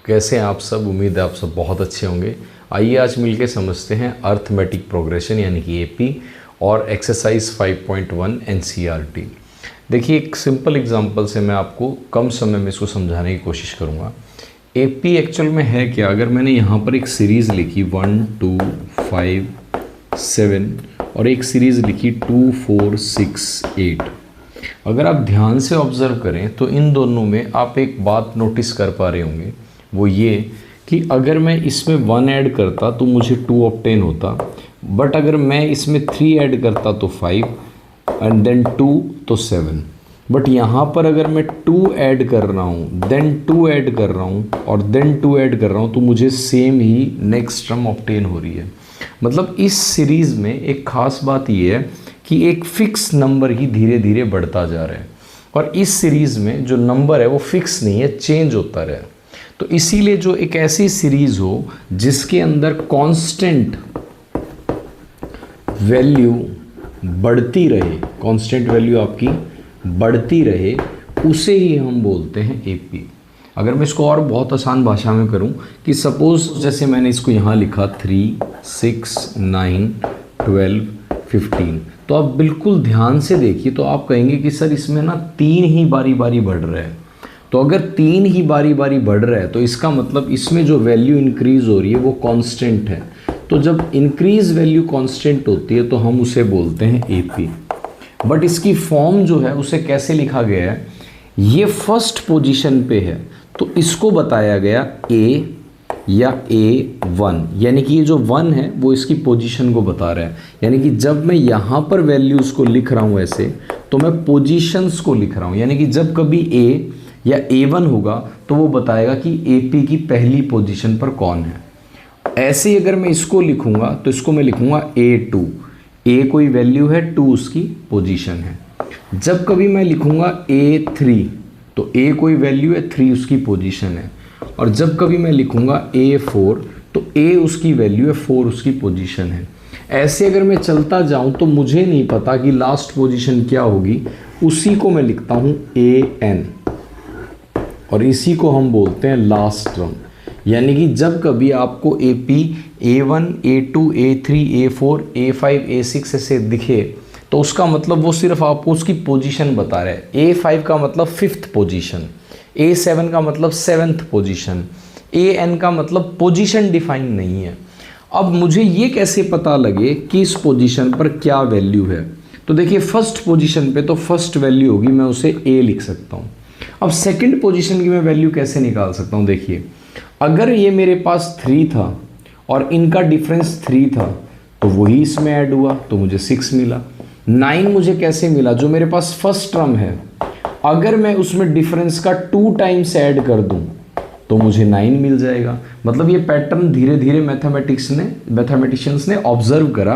कैसे हैं आप सब। उम्मीद है आप सब बहुत अच्छे होंगे। आइए आज मिलके समझते हैं अर्थमेटिक प्रोग्रेशन यानी कि एपी और एक्सरसाइज 5.1 एनसीईआरटी। देखिए एक सिंपल एग्जांपल से मैं आपको कम समय में इसको समझाने की कोशिश करूँगा। एपी एक्चुअल में है क्या। अगर मैंने यहाँ पर एक सीरीज़ लिखी 1 2 5 7 और एक सीरीज़ लिखी 2 4 6 8, अगर आप ध्यान से ऑब्ज़र्व करें तो इन दोनों में आप एक बात नोटिस कर पा रहे होंगे, वो ये कि अगर मैं इसमें 1 ऐड करता तो मुझे 2 ऑब्टेन होता, बट अगर मैं इसमें 3 ऐड करता तो 5 एंड देन 2 तो 7। बट यहाँ पर अगर मैं 2 ऐड कर रहा हूँ, देन 2 ऐड कर रहा हूँ और देन 2 ऐड कर रहा हूँ तो मुझे सेम ही नेक्स्ट टर्म ऑब्टेन हो रही है। मतलब इस सीरीज़ में एक ख़ास बात ये है कि एक फ़िक्स नंबर ही धीरे धीरे बढ़ता जा रहा है और इस सीरीज़ में जो नंबर है वो फिक्स नहीं है, चेंज होता रहा है। तो इसीलिए जो एक ऐसी सीरीज़ हो जिसके अंदर कांस्टेंट वैल्यू बढ़ती रहे, कांस्टेंट वैल्यू आपकी बढ़ती रहे, उसे ही हम बोलते हैं एपी। अगर मैं इसको और बहुत आसान भाषा में करूं कि सपोज़ जैसे मैंने इसको यहाँ लिखा 3 6 9 12 15, तो आप बिल्कुल ध्यान से देखिए तो आप कहेंगे कि सर इसमें ना 3 ही बारी बारी बढ़ रहा है। तो अगर 3 ही बारी बारी बढ़ रहा है तो इसका मतलब इसमें जो वैल्यू इंक्रीज़ हो रही है वो कांस्टेंट है। तो जब इंक्रीज़ वैल्यू कांस्टेंट होती है तो हम उसे बोलते हैं एपी। बट इसकी फॉर्म जो है उसे कैसे लिखा गया है, ये फर्स्ट पोजीशन पे है तो इसको बताया गया ए या A1, यानी कि ये जो 1 है वो इसकी पोजीशन को बता रहा है। यानी कि जब मैं यहाँ पर वैल्यूज़ को लिख रहा हूँ ऐसे, तो मैं पोजीशंस को लिख रहा हूँ। यानी कि जब कभी A या A1 होगा तो वो बताएगा कि AP की पहली पोजीशन पर कौन है। ऐसे ही अगर मैं इसको लिखूँगा तो इसको मैं लिखूँगा A2, A कोई वैल्यू है, 2 उसकी पोजीशन है। जब कभी मैं लिखूँगा A3 तो A कोई वैल्यू है, 3 उसकी पोजीशन है। और जब कभी मैं लिखूँगा A4 तो A उसकी वैल्यू है, 4 उसकी पोजीशन है। ऐसे अगर मैं चलता जाऊँ तो मुझे नहीं पता कि लास्ट पोजीशन क्या होगी, उसी को मैं लिखता हूँ AN और इसी को हम बोलते हैं लास्ट टर्म। यानी कि जब कभी आपको AP A1 A2 A3 A4 A5 A6 ऐसे दिखे तो उसका मतलब वो सिर्फ आपको उसकी पोजीशन बता रहा है। A5 का मतलब 5th पोजीशन, A7 का मतलब 7th पोजीशन, AN का मतलब पोजीशन डिफाइन नहीं है। अब मुझे ये कैसे पता लगे कि इस पोजीशन पर क्या वैल्यू है, तो देखिए फर्स्ट पोजीशन पे तो फर्स्ट वैल्यू होगी, मैं उसे A लिख सकता हूँ। अब सेकंड पोजीशन की मैं वैल्यू कैसे निकाल सकता हूँ, देखिए अगर ये मेरे पास 3 था और इनका डिफरेंस 3 था तो वही इसमें ऐड हुआ तो मुझे 6 मिला। 9 मुझे कैसे मिला, जो मेरे पास फर्स्ट टर्म है, अगर मैं उसमें डिफरेंस का 2 टाइम्स ऐड कर दूं तो मुझे 9 मिल जाएगा। मतलब ये पैटर्न धीरे धीरे मैथमेटिशियंस ने ऑब्जर्व करा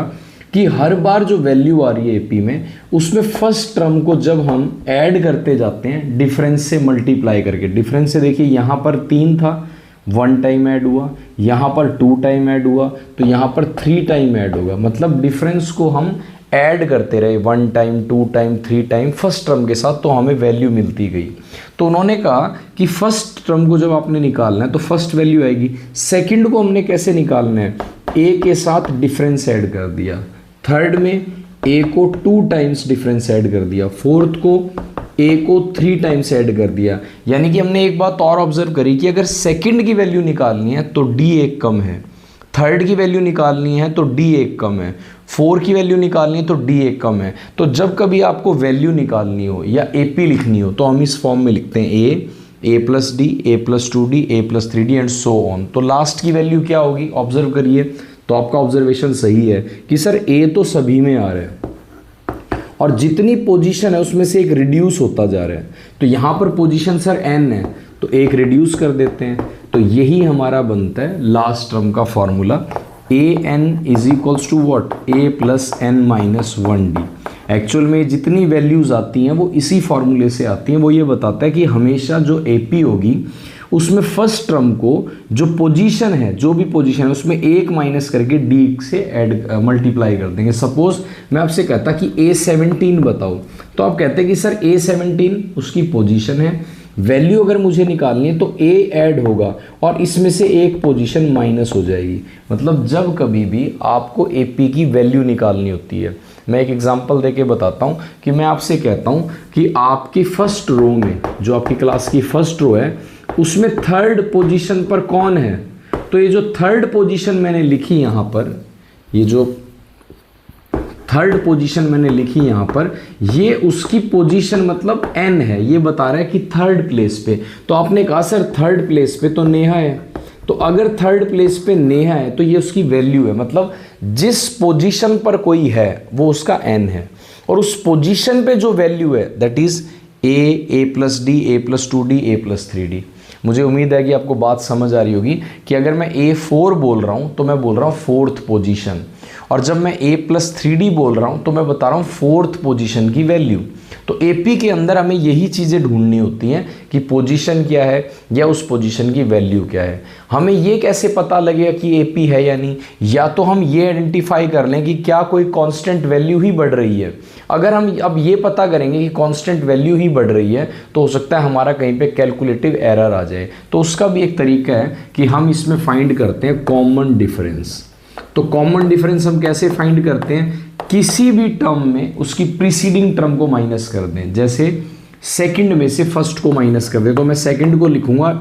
कि हर बार जो वैल्यू आ रही है एपी में, उसमें फर्स्ट टर्म को जब हम ऐड करते जाते हैं डिफरेंस से मल्टीप्लाई करके। डिफरेंस से देखिए यहाँ पर 3 था, 1 टाइम ऐड हुआ, यहाँ पर 2 टाइम ऐड हुआ, तो यहाँ पर 3 टाइम ऐड होगा। मतलब डिफरेंस को हम ऐड करते रहे 1 time 2 time 3 time first term के साथ, तो हमें वैल्यू मिलती गई। तो उन्होंने कहा कि फर्स्ट टर्म को जब आपने निकालना है तो फर्स्ट वैल्यू आएगी। सेकंड को हमने कैसे निकालना है, ए के साथ डिफरेंस ऐड कर दिया, थर्ड में ए को 2 टाइम्स डिफरेंस ऐड कर दिया, फोर्थ को ए को 3 टाइम्स ऐड कर दिया। यानी कि हमने एक बात और ऑब्जर्व करी कि अगर सेकंड की वैल्यू निकालनी है तो डी एक कम है, थर्ड की वैल्यू निकालनी है तो डी एक कम है, 4 की वैल्यू निकालनी है तो डी एक कम है। तो जब कभी आपको वैल्यू निकालनी हो या एपी लिखनी हो तो हम इस फॉर्म में लिखते हैं A plus D, A plus 2D, A plus 3D and so on. तो लास्ट की वैल्यू क्या होगी, ऑब्जर्व करिए। तो आपका ऑब्जर्वेशन सही है कि सर ए तो सभी में आ रहा है और जितनी पोजीशन है उसमें से एक रिड्यूस होता जा रहा है। तो यहाँ पर पोजीशन सर n है तो एक रिड्यूस कर देते हैं, तो यही हमारा बनता है लास्ट टर्म का formula. AN is equals to what, A plus N minus 1D। Actual में जितनी वैल्यूज़ आती हैं वो इसी फॉर्मूले से आती हैं। वो ये बताता है कि हमेशा जो AP होगी उसमें फर्स्ट टर्म को जो पोजीशन है, जो भी पोजीशन है उसमें 1 माइनस करके D से ऐड मल्टीप्लाई कर देंगे। सपोज मैं आपसे कहता कि A17 बताओ, तो आप कहते हैं कि सर A17 उसकी पोजीशन है, वैल्यू अगर मुझे निकालनी है तो ए ऐड होगा और इसमें से एक पोजीशन माइनस हो जाएगी। मतलब जब कभी भी आपको एपी की वैल्यू निकालनी होती है, मैं एक एग्जांपल देके बताता हूँ कि मैं आपसे कहता हूँ कि आपकी फर्स्ट रो में, जो आपकी क्लास की फर्स्ट रो है, उसमें थर्ड पोजीशन पर कौन है, तो ये जो थर्ड पोजीशन मैंने लिखी यहाँ पर, ये जो थर्ड पोजीशन मैंने लिखी यहाँ पर, ये उसकी पोजीशन मतलब एन है, ये बता रहा है कि थर्ड प्लेस पे। तो आपने कहा सर थर्ड प्लेस पे तो नेहा है, तो अगर थर्ड प्लेस पे नेहा है तो ये उसकी वैल्यू है, मतलब जिस पोजीशन पर कोई है वो उसका एन है, और उस पोजीशन पे जो वैल्यू है that is a plus D, A plus 2d, A plus 3d। मुझे उम्मीद है कि आपको बात समझ आ रही होगी कि अगर मैं A4 बोल रहा हूँ तो मैं बोल रहा हूँ फोर्थ पोजीशन, और जब मैं A प्लस 3d बोल रहा हूँ तो मैं बता रहा हूँ फोर्थ पोजीशन की वैल्यू। तो AP के अंदर हमें यही चीज़ें ढूंढनी होती हैं कि पोजीशन क्या है या उस पोजीशन की वैल्यू क्या है। हमें ये कैसे पता लगेगा कि AP है या नहीं, या तो हम ये आइडेंटिफाई कर लें कि क्या कोई कांस्टेंट वैल्यू ही बढ़ रही है। अगर हम अब ये पता करेंगे कि कांस्टेंट वैल्यू ही बढ़ रही है तो हो सकता है हमारा कहीं पे कैलकुलेटिव एरर आ जाए। तो उसका भी एक तरीका है कि हम इसमें फाइंड करते हैं कॉमन डिफरेंस। तो कॉमन डिफरेंस हम कैसे फाइंड करते हैं, किसी भी टर्म में उसकी प्रीसीडिंग टर्म को माइनस कर दें। जैसे सेकंड में से फर्स्ट को माइनस कर दें तो मैं सेकंड को लिखूंगा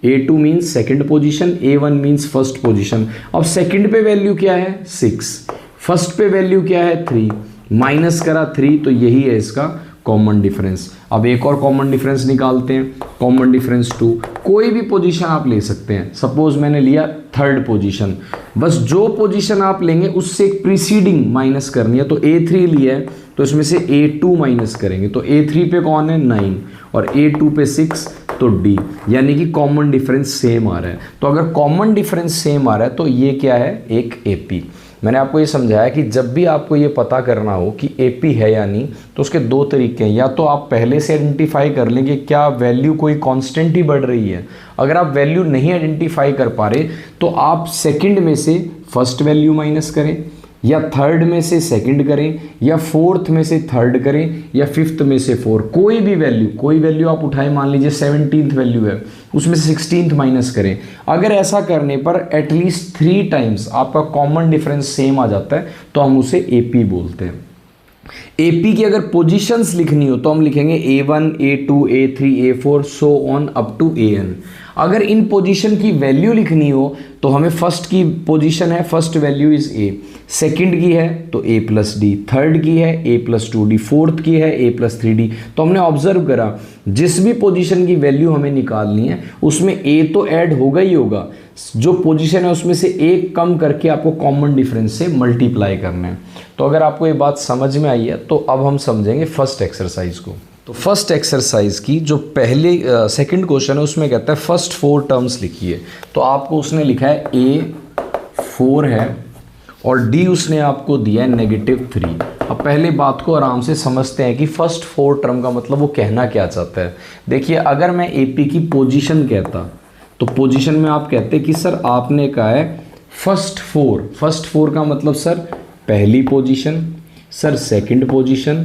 A2 means second position, A1 means first position. अब सेकंड पे वैल्यू क्या है 6, फर्स्ट पे वैल्यू क्या है 3, माइनस करा 3, तो यही है इसका कॉमन डिफरेंस। अब एक और कॉमन डिफरेंस निकालते हैं, कॉमन डिफरेंस 2। कोई भी पोजीशन आप ले सकते हैं, सपोज मैंने लिया थर्ड पोजीशन, बस जो पोजीशन आप लेंगे उससे एक प्रीसीडिंग माइनस करनी है। तो A3 लिया है तो इसमें से A2 माइनस करेंगे, तो A3 पे कौन है 9 और A2 पे 6, तो D, यानी कि कॉमन डिफरेंस सेम आ रहा है। तो अगर कॉमन डिफरेंस सेम आ रहा है तो ये क्या है, एक AP। मैंने आपको ये समझाया कि जब भी आपको ये पता करना हो कि AP है या नहीं तो उसके दो तरीके हैं, या तो आप पहले से आइडेंटिफाई कर लें कि क्या वैल्यू कोई कांस्टेंट ही बढ़ रही है। अगर आप वैल्यू नहीं आइडेंटिफाई कर पा रहे तो आप सेकंड में से फर्स्ट वैल्यू माइनस करें, या थर्ड में से सेकंड करें, या फोर्थ में से थर्ड करें, या फिफ्थ में से 4। कोई भी वैल्यू, कोई वैल्यू आप उठाए, मान लीजिए 17th वैल्यू है उसमें से 16th माइनस करें। अगर ऐसा करने पर एटलीस्ट 3 टाइम्स आपका कॉमन डिफरेंस सेम आ जाता है तो हम उसे AP बोलते हैं। AP की अगर पोजीशंस लिखनी हो तो हम लिखेंगे A1, A2, A3, A4 so on up to AN। अगर इन पोजीशन की वैल्यू लिखनी हो तो हमें फर्स्ट की पोजीशन है, first value is A, second की है तो A प्लस D, थर्ड की है A प्लस 2D, फोर्थ की है A प्लस 3D। तो हमने ऑब्जर्व करा जिस भी पोजीशन की वैल्यू हमें निकालनी है उसमें A तो ऐड होगा ही होगा, जो पोजीशन है उसमें से एक कम करके आपको कॉमन डिफरेंस से मल्टीप्लाई करना है। तो अगर आपको ये बात समझ में आई है तो अब हम समझेंगे फर्स्ट एक्सरसाइज को। तो फर्स्ट एक्सरसाइज की जो पहले सेकंड क्वेश्चन है उसमें कहता है फर्स्ट 4 टर्म्स लिखिए। तो आपको उसने लिखा है A4 है और D उसने आपको दिया है -3। अब पहले बात को आराम से समझते हैं कि फर्स्ट 4 टर्म का मतलब वो कहना क्या चाहता है। देखिए अगर मैं AP की पोजीशन कहता तो पोजीशन में आप कहते कि सर आपने कहा है फर्स्ट 4 का मतलब सर पहली position, sir second position,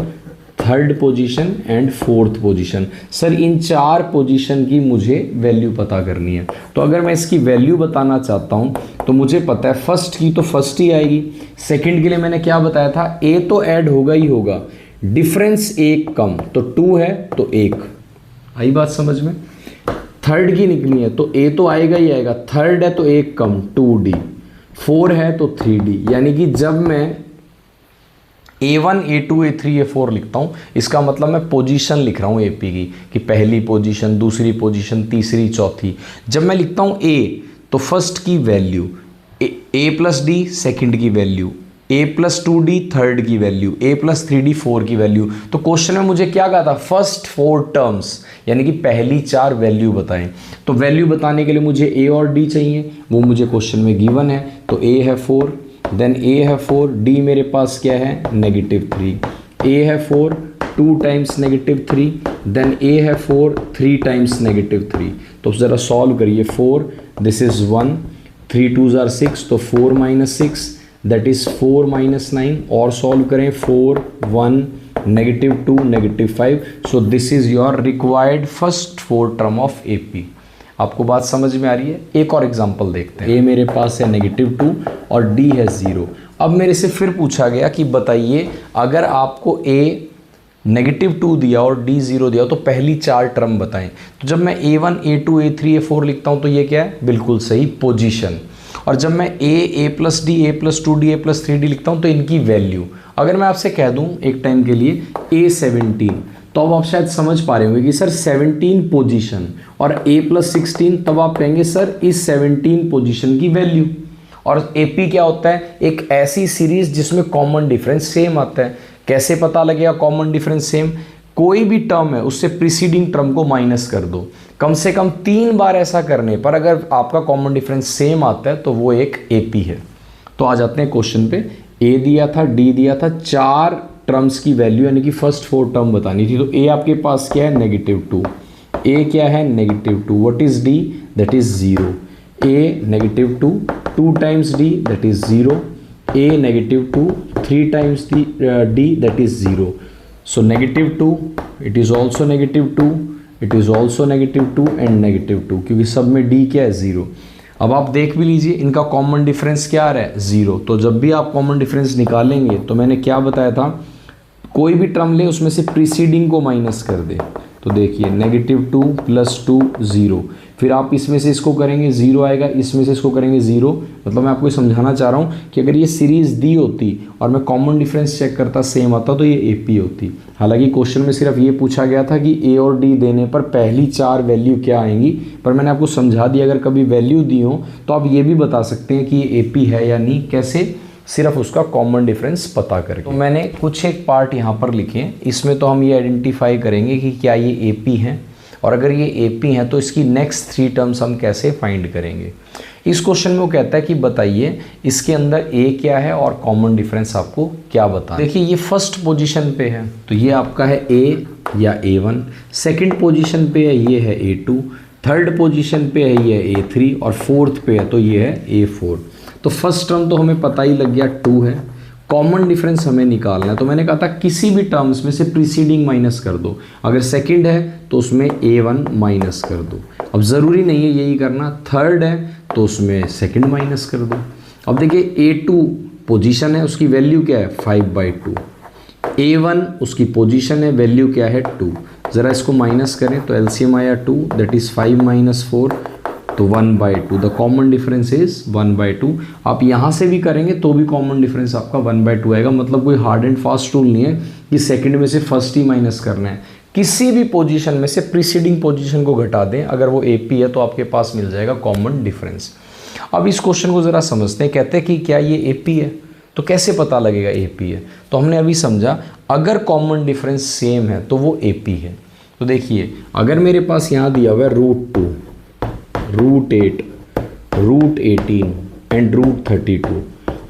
third position and fourth position. Sir in 4 position की मुझे वैल्यू पता करनी है। तो अगर मैं इसकी वैल्यू बताना चाहता हूं तो मुझे पता है फर्स्ट की तो फर्स्ट ही आएगी, सेकंड के लिए मैंने क्या बताया था A तो ऐड होगा ही होगा, डिफरेंस 1 कम, तो 2 है तो 1। आई बात समझ में। थर्ड की निकली है तो A तो आएगा ही आएगा, थर्ड है तो 1 कम 2D, 4 है तो 3D। यानी कि जब मैं A1, A2, A3, A4 लिखता हूँ इसका मतलब मैं पोजीशन लिख रहा हूँ AP की कि पहली पोजीशन, दूसरी पोजीशन, तीसरी, चौथी। जब मैं लिखता हूँ A तो फर्स्ट की value, A plus D second की value, A plus 2D third की वैल्यू, A प्लस 3D 4 की वैल्यू। तो क्वेश्चन में मुझे क्या कहा था, फर्स्ट 4 टर्म्स यानी कि पहली 4 वैल्यू बताएं। तो वैल्यू बताने के लिए मुझे A और D चाहिए, वो मुझे क्वेश्चन में गिवन है। तो A है 4, देन A है 4, D मेरे पास क्या है -3, A है 4 2 टाइम्स -3, देन A है 4 3 टाइम्स -3। तो ज़रा सॉल्व करिए, 4 दिस इज़ 1, 3 2s are 6 तो 4 - 6 दैट इज़ 4 - 9। और सॉल्व करें 4 1 -2, -5. So this is your required first 4 term of AP. आपको बात समझ में आ रही है? एक और एग्जांपल देखते हैं. A मेरे पास है -2 और D है 0. अब मेरे से फिर पूछा गया कि बताइए अगर आपको A -2 दिया और D 0 दिया तो पहली 4 टर्म बताएं. तो जब मैं A1, A2, A3, A4 लिखता हूं तो ये क्या है? बिल्कुल सही, पोजीशन. और जब मैं A+D, A+2D, A+3D लिखता हूं तो इनकी वैल्यू. अगर मैं आपसे कह दूं एक टाइम के लिए A17, तो अब आप शायद समझ पा रहे होंगे कि सर 17 पोजीशन, और A+16 तब आप कहेंगे सर इस 17 पोजीशन की वैल्यू. और AP क्या होता है? एक ऐसी सीरीज जिसमें कॉमन डिफरेंस सेम आता है. कैसे पता लगेगा कॉमन डिफरेंस सेम? कोई भी टर्म है उससे प्रीसीडिंग टर्म को माइनस कर दो. कम से कम 3 बार ऐसा करने पर अगर आपका कॉमन डिफरेंस सेम आता है तो वो एक AP है. तो आ जाते हैं क्वेश्चन पे. A दिया था, D दिया था, 4 टर्म्स की वैल्यू यानी कि फर्स्ट 4 टर्म बतानी थी. तो A आपके पास क्या है? -2. A क्या है? -2. What is D? That is 0. A -2, 2 times D that is 0. A -2, 3 times D that is 0. So -2, it is also -2, it is also -2 and -2 क्योंकि सब में D क्या है? 0. अब आप देख भी लीजिए इनका कॉमन डिफरेंस क्या आ रहा है? 0. तो जब भी आप कॉमन डिफरेंस निकालेंगे तो मैंने क्या बताया था, कोई भी टर्म ले उसमें से प्रीसीडिंग को माइनस कर दे. तो देखिए -2 + 2 0. फिर आप इसमें से इसको करेंगे 0 आएगा, इसमें से इसको करेंगे 0. मतलब मैं आपको समझाना चाह रहा हूँ कि अगर ये सीरीज दी होती और मैं कॉमन डिफरेंस चेक करता सेम आता तो ये AP होती. हालांकि क्वेश्चन में सिर्फ ये पूछा गया था कि A और D देने पर पहली 4 वैल्यू क्या आएंगी, पर मैंने आपको समझा दिया अगर कभी वैल्यू दी हो तो आप ये भी बता सकते हैं कि ये AP है या नहीं. कैसे? सिर्फ उसका कॉमन डिफरेंस पता करके. तो मैंने कुछ एक पार्ट यहाँ पर लिखे. इसमें तो हम ये आइडेंटिफाई करेंगे कि क्या ये AP है, और अगर ये AP है तो इसकी नेक्स्ट 3 टर्म्स हम कैसे फाइंड करेंगे. इस क्वेश्चन में वो कहता है कि बताइए इसके अंदर A क्या है और कॉमन डिफरेंस आपको क्या बता. देखिए ये फर्स्ट पोजीशन पे है तो ये आपका है A या A1. सेकंड पोजीशन पे है ये है A2. थर्ड पोजीशन पे है ये A3 और फोर्थ पे है तो ये है A4. तो फर्स्ट टर्म तो हमें पता ही लग गया 2 है. कॉमन डिफरेंस हमें निकालना है तो मैंने कहा था किसी भी टर्म्स में से प्रीसीडिंग माइनस कर दो. अगर सेकंड है तो उसमें A1 माइनस कर दो. अब ज़रूरी नहीं है यही करना. थर्ड है तो उसमें सेकंड माइनस कर दो. अब देखिए A2 पोजीशन है, उसकी वैल्यू क्या है? 5/2. A1 उसकी पोजीशन है, वैल्यू क्या है? 2. ज़रा इसको माइनस करें तो एलसीएम आया 2 दैट इज़ 5 - 4 तो 1/2. The common difference is 1/2. आप यहाँ से भी करेंगे तो भी कॉमन डिफरेंस आपका 1/2 आएगा. मतलब कोई हार्ड एंड फास्ट रूल नहीं है कि सेकंड में से फर्स्ट ही माइनस करना है. किसी भी पोजीशन में से प्रीसीडिंग पोजीशन को घटा दें, अगर वो AP है तो आपके पास मिल जाएगा कॉमन डिफरेंस. अब इस क्वेश्चन को ज़रा समझते हैं. कहते हैं कि क्या ये AP है, तो कैसे पता लगेगा AP है. तो हमने अभी समझा अगर कॉमन डिफरेंस सेम है तो वो AP है. तो देखिए अगर मेरे पास यहाँ दिया हुआ है √2, √8, √18 एंड √32.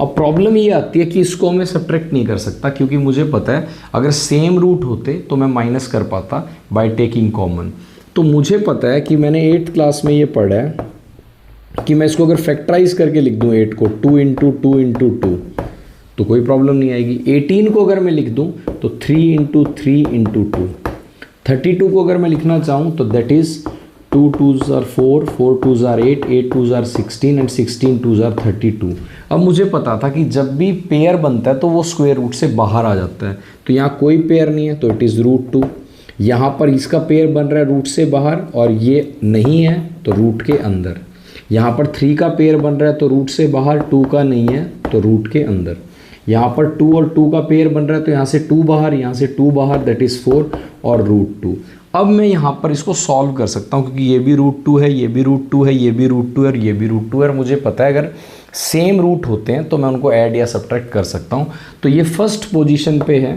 अब प्रॉब्लम ये आती है कि इसको मैं सब्ट्रैक्ट नहीं कर सकता क्योंकि मुझे पता है अगर सेम रूट होते तो मैं माइनस कर पाता बाय टेकिंग कॉमन. तो मुझे पता है कि मैंने 8th क्लास में ये पढ़ा है कि मैं इसको अगर फैक्टराइज करके लिख दूँ 8 को 2 × 2 × 2 तो कोई प्रॉब्लम नहीं आएगी. 18 को अगर मैं लिख दूँ तो 3 × 3 × 2. 32 को अगर मैं लिखना चाहूँ तो that is 2 2s are 4, 4 2s are 8, 8 2s are 16 and 16 2s are 32. अब मुझे पता था कि जब भी पेयर बनता है तो वो स्क्वायर रूट से बाहर आ जाता है. तो यहाँ कोई पेयर नहीं है तो इट इज़ √2. यहाँ पर इसका पेयर बन रहा है रूट से बाहर और ये नहीं है तो रूट के अंदर. यहाँ पर 3 का पेयर बन रहा है तो रूट से बाहर, 2 का नहीं है तो रूट के अंदर. यहाँ पर 2 और 2 का पेयर बन रहा है तो यहाँ से 2 बाहर, यहाँ से 2 बाहर दैट इज़ 4 और √2. अब मैं यहाँ पर इसको सॉल्व कर सकता हूँ क्योंकि ये भी √2 है, ये भी √2 है, ये भी √2 है और ये भी √2 है. और मुझे पता है अगर सेम रूट होते हैं तो मैं उनको ऐड या सब्ट्रैक्ट कर सकता हूँ. तो ये फर्स्ट पोजीशन पे है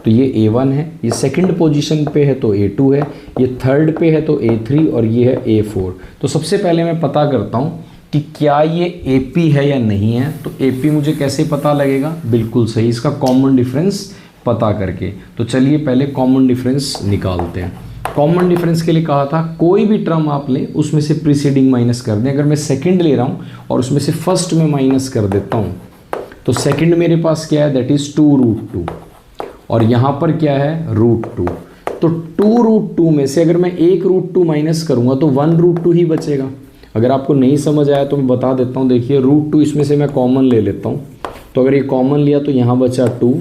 तो ये A1 है, ये सेकंड पोजीशन पे है तो A2 है, ये थर्ड पे है तो A3 और ये है A4. तो सबसे पहले मैं पता करता हूँ कि क्या ये AP है या नहीं है. तो AP मुझे कैसे पता लगेगा? बिल्कुल सही, इसका कॉमन डिफरेंस पता करके. तो चलिए पहले कॉमन डिफरेंस निकालते हैं. कॉमन डिफरेंस के लिए कहा था कोई भी टर्म आप लें उसमें से प्रीसीडिंग माइनस कर दें. अगर मैं सेकंड ले रहा हूँ और उसमें से फर्स्ट में माइनस कर देता हूँ तो सेकंड मेरे पास क्या है? That is 2 √2. और यहाँ पर क्या है √2। तो 2√2 में से अगर मैं 1√2 माइनस करूँगा तो 1√2 ही बचेगा। अगर आपको नहीं समझ आया तो मैं बता देता हूँ। देखिए √2 इसमें से मैं कॉमन ले लेता हूँ। तो अगर ये कॉमन लिया तो यहाँ बचा 2,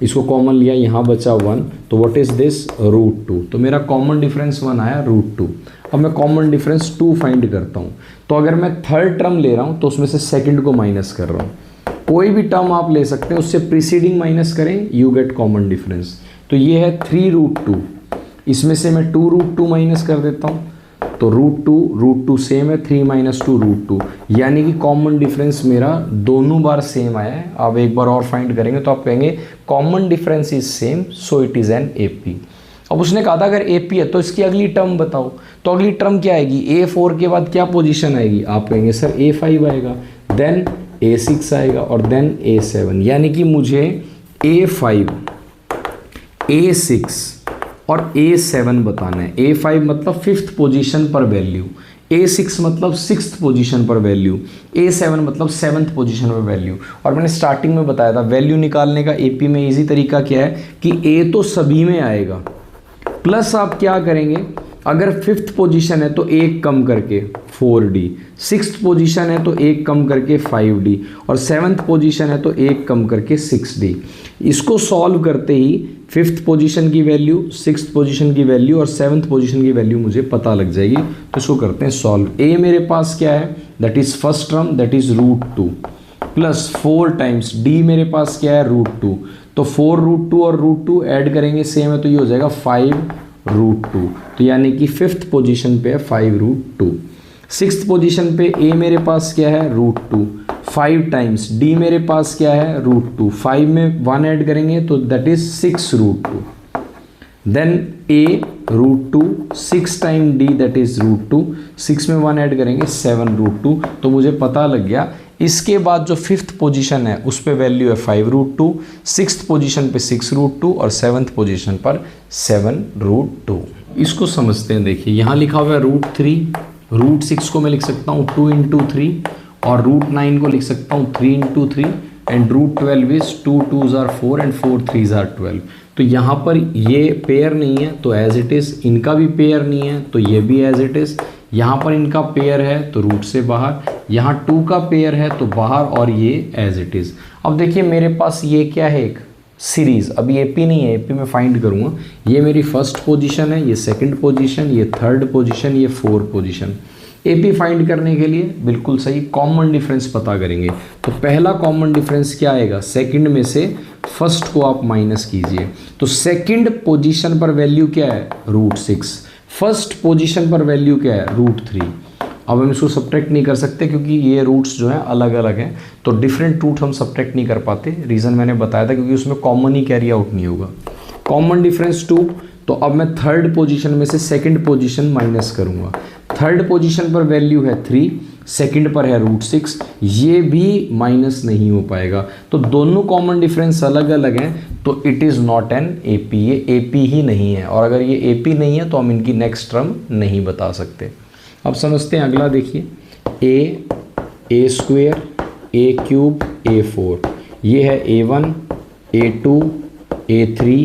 इसको कॉमन लिया यहाँ बचा 1, तो व्हाट इज़ दिस √2। तो मेरा कॉमन डिफरेंस 1 आया √2। अब मैं कॉमन डिफरेंस 2 फाइंड करता हूँ। तो अगर मैं थर्ड टर्म ले रहा हूँ तो उसमें से सेकंड को माइनस कर रहा हूँ। कोई भी टर्म आप ले सकते हैं, उससे प्रीसीडिंग माइनस करें, यू गेट कॉमन डिफरेंस। तो ये है 3√2, इसमें से मैं 2√2 माइनस कर देता हूँ। तो √2 सेम है, 3 - 2 √2, यानी कि कॉमन डिफरेंस मेरा दोनों बार सेम आया है। आप एक बार और फाइंड करेंगे तो आप कहेंगे common difference is same, so it is an AP। अब उसने कहा था अगर AP है तो इसकी अगली टर्म बताओ। तो अगली टर्म क्या आएगी, A4 के बाद क्या पोजीशन आएगी, आप कहेंगे सर A5 आएगा, देन A6 आएगा और देन A7, यानी कि मुझे A5, A6 और A7 बताना है। A5 मतलब 5th पोजीशन पर वैल्यू, A6 मतलब 6th पोजीशन पर वैल्यू, A7 मतलब 7th पोजीशन पर वैल्यू। और मैंने स्टार्टिंग में बताया था वैल्यू निकालने का AP में इजी तरीका क्या है कि A तो सभी में आएगा, प्लस आप क्या करेंगे, अगर 5th पोजीशन है तो एक कम करके 4D, 6th पोजीशन है तो एक कम करके 5D और 7th पोजीशन है तो एक कम करके 6D। इसको सॉल्व करते ही 5th पोजीशन की वैल्यू, 6th पोजीशन की वैल्यू और 7th पोजीशन की वैल्यू मुझे पता लग जाएगी। तो इसको करते हैं सॉल्व। A मेरे पास क्या है, that is first term, that is √2 plus 4 times D मेरे पास क्या है √2। तो 4√2 और √2 ऐड करेंगे सेम है तो ये हो जाएगा 5√2। तो यानी कि 5th पोजीशन पे है 5√2। 6th पोजीशन पे A मेरे पास क्या है √2, 5 टाइम्स D मेरे पास क्या है √2, 5 में 1 ऐड करेंगे तो that is 6√2। Then A √2, 6 time D that is √2, 6 में 1 ऐड करेंगे 7√2। तो मुझे पता लग गया। इसके बाद जो 5th पोजीशन है उस पे वैल्यू है 5√2, 6th पोजीशन पे 6√2 और 7th पोजीशन पर 7√2। इसको समझते हैं। देखिए यहाँ लिखा हुआ है √3, √6 को मैं लिख सकता हूँ 2 × 3 और √9 को लिख सकता हूँ 3 × 3 and √12 is 2 2s are 4 and 4 3s are 12। तो यहाँ पर ये पेयर नहीं है तो एज इट इज़, इनका भी पेयर नहीं है तो ये भी एज इट इज़, यहाँ पर इनका पेयर है तो रूट से बाहर, यहाँ 2 का पेयर है तो बाहर और ये एज इट इज़। अब देखिए मेरे पास ये क्या है, एक सीरीज़, अभी AP नहीं है, AP में फाइंड करूँगा। ये मेरी फर्स्ट पोजीशन है, ये सेकंड पोजीशन, ये थर्ड पोजीशन, ये 4th पोजीशन। AP फाइंड करने के लिए बिल्कुल सही कॉमन डिफरेंस पता करेंगे। तो पहला कॉमन डिफरेंस क्या आएगा, सेकंड में से फर्स्ट को आप माइनस कीजिए। तो सेकंड पोजीशन पर वैल्यू क्या है √6, फर्स्ट पोजीशन पर वैल्यू क्या है √3। अब हम इसको सब्ट्रैक्ट नहीं कर सकते क्योंकि ये रूट्स जो हैं अलग अलग हैं, तो डिफरेंट रूट हम सब्ट्रैक्ट नहीं कर पाते। रीज़न मैंने बताया था क्योंकि उसमें कॉमन ही कैरी आउट नहीं होगा। कॉमन डिफरेंस 2, तो अब मैं थर्ड पोजीशन में से सेकंड पोजीशन माइनस करूंगा। थर्ड पोजीशन पर वैल्यू है 3, सेकंड पर है √6, ये भी माइनस नहीं हो पाएगा। तो दोनों कॉमन डिफरेंस अलग अलग हैं, तो it is not an AP, ये AP ही नहीं है। और अगर ये AP नहीं है तो हम इनकी नेक्स्ट टर्म नहीं बता सकते। अब समझते हैं अगला। देखिए A² A³ A4, ये है A1 A2 A3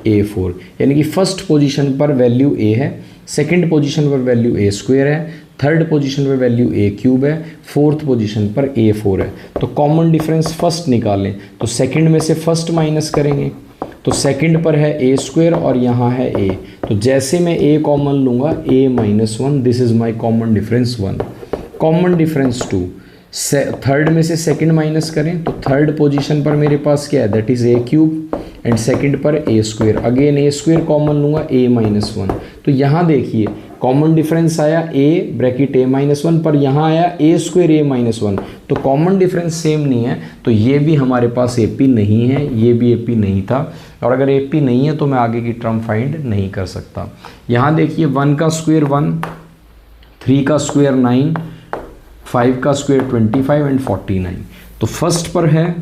A4, यानी कि फर्स्ट पोजीशन पर वैल्यू A है, सेकंड पोजीशन पर वैल्यू A² है, थर्ड पोजीशन पर वैल्यू A³ है, 4th पोजीशन पर A4 है। तो कॉमन डिफरेंस फर्स्ट निकालें तो सेकंड में से फर्स्ट माइनस करेंगे, तो सेकंड पर है A² और यहाँ है A। तो जैसे मैं A कॉमन लूँगा A - 1, this is my common difference 1। Common difference 2, third में से सेकंड माइनस करें तो थर्ड पोजीशन पर मेरे पास क्या है, that is A³ and second पर A²। अगेन A² कॉमन लूँगा A - 1। तो यहाँ देखिए कॉमन डिफरेंस आया A ब्रैकेट A - 1, पर यहाँ आया A² A - 1। तो कॉमन डिफरेंस सेम नहीं है, तो ये भी हमारे पास AP नहीं है, ये भी AP नहीं था। और अगर AP नहीं है तो मैं आगे की टर्म फाइंड नहीं कर सकता। यहाँ देखिए 1 का स्क्वायर 1, 3 का स्क्वायर 9, 5 का स्क्वायर 25 एंड 49। तो फर्स्ट पर है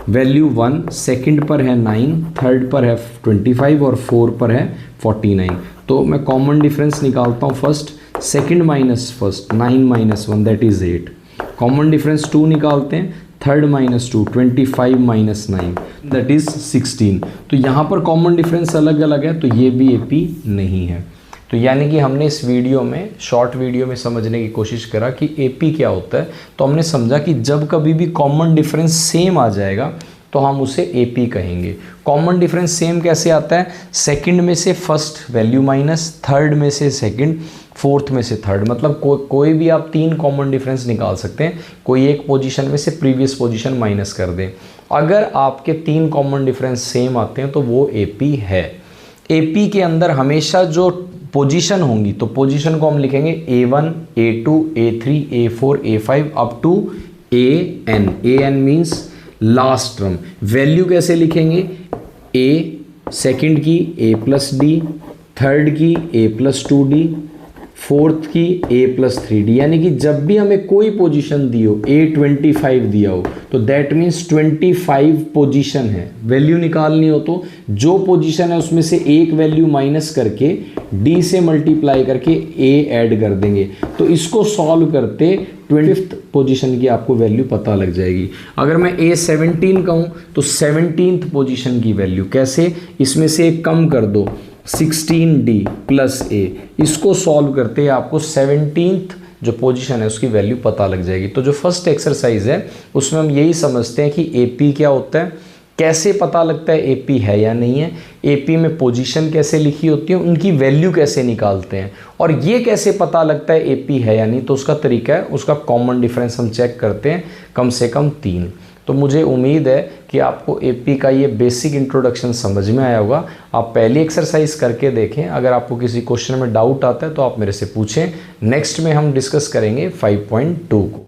वैल्यू 1, सेकंड पर है 9, थर्ड पर है 25 और 4 पर है 49। तो मैं कॉमन डिफरेंस निकालता हूँ first, second minus first, 9 - 1 that is 8। Common difference 2 निकालते हैं, third minus 2, 25 minus 9 that is 16। तो यहाँ पर कॉमन डिफरेंस अलग अलग है, तो ये भी AP नहीं है। तो यानी कि हमने इस वीडियो में, शॉर्ट वीडियो में समझने की कोशिश करा कि AP क्या होता है। तो हमने समझा कि जब कभी भी कॉमन डिफरेंस सेम आ जाएगा तो हम उसे AP कहेंगे। कॉमन डिफरेंस सेम कैसे आता है? सेकंड में से फर्स्ट वैल्यू माइनस, थर्ड में से सेकंड, फोर्थ में से थर्ड। मतलब कोई भी आप 3 कॉमन डिफरेंस निकाल सकते हैं, कोई एक पोजीशन में से प्रीवियस पोजीशन माइनस कर दें। अगर आपके 3 कॉमन डिफरेंस सेम आते हैं तो वो AP है। AP के अंदर हमेशा जो पोजीशन होंगी, तो पोजीशन को हम लिखेंगे A1, A2, A3, A4, A5 up to AN। AN means last term. Value कैसे लिखेंगे? A सेकंड की A+D, थर्ड की A+2D, फोर्थ की A+3D। यानी कि जब भी हमें कोई पोजीशन दी हो, A25 दिया हो, तो दैट मीन्स 25 पोजीशन है। वैल्यू निकालनी हो तो जो पोजीशन है उसमें से एक वैल्यू माइनस करके D से मल्टीप्लाई करके A ऐड कर देंगे। तो इसको सॉल्व करते 25th पोजीशन की आपको वैल्यू पता लग जाएगी। अगर मैं A17 कहूँ तो 17th पोजीशन की वैल्यू कैसे? इसमें से एक कम कर दो, 16D प्लस A। इसको सॉल्व करते आपको 17th जो पोजीशन है उसकी वैल्यू पता लग जाएगी। तो जो फर्स्ट एक्सरसाइज है उसमें हम यही समझते हैं कि AP क्या होता है, कैसे पता लगता है AP है या नहीं है, AP में पोजीशन कैसे लिखी होती है, उनकी वैल्यू कैसे निकालते हैं, और ये कैसे पता लगता है AP है या नहीं। तो उसका तरीका है, उसका कॉमन डिफरेंस हम चेक करते हैं कम से कम 3। तो मुझे उम्मीद है कि आपको AP का ये बेसिक इंट्रोडक्शन समझ में आया होगा। आप पहली एक्सरसाइज करके देखें। अगर आपको किसी क्वेश्चन में डाउट आता है तो आप मेरे से पूछें। नेक्स्ट में हम डिस्कस करेंगे 5.2 को।